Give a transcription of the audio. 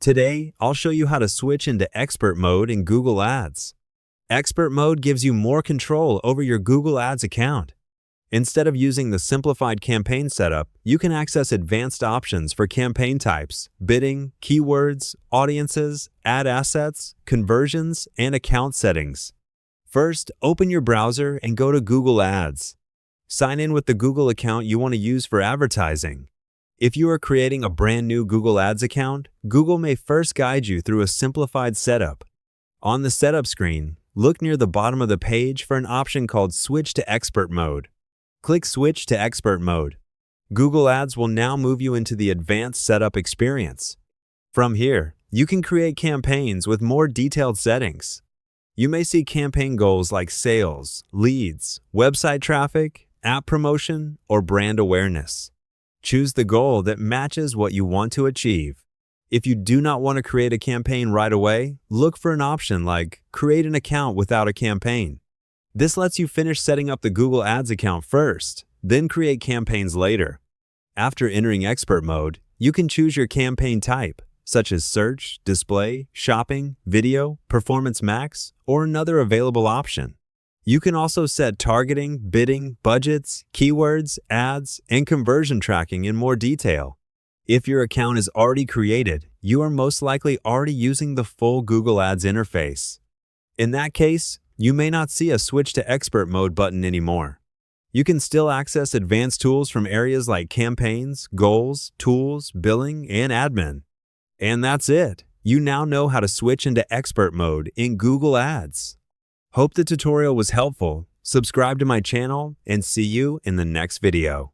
Today, I'll show you how to switch into expert mode in Google Ads. Expert mode gives you more control over your Google Ads account. Instead of using the simplified campaign setup, you can access advanced options for campaign types, bidding, keywords, audiences, ad assets, conversions, and account settings. First, open your browser and go to Google Ads. Sign in with the Google account you want to use for advertising. If you are creating a brand new Google Ads account, Google may first guide you through a simplified setup. On the setup screen, look near the bottom of the page for an option called Switch to Expert Mode. Click Switch to Expert Mode. Google Ads will now move you into the advanced setup experience. From here, you can create campaigns with more detailed settings. You may see campaign goals like sales, leads, website traffic, app promotion, or brand awareness. Choose the goal that matches what you want to achieve. If you do not want to create a campaign right away, look for an option like Create an account without a campaign. This lets you finish setting up the Google Ads account first, then create campaigns later. After entering expert mode, you can choose your campaign type, such as search, display, shopping, video, performance max, or another available option. You can also set targeting, bidding, budgets, keywords, ads, and conversion tracking in more detail. If your account is already created, you are most likely already using the full Google Ads interface. In that case, you may not see a Switch to Expert Mode button anymore. You can still access advanced tools from areas like campaigns, goals, tools, billing, and admin. And that's it. You now know how to switch into Expert Mode in Google Ads. Hope the tutorial was helpful. Subscribe to my channel and see you in the next video.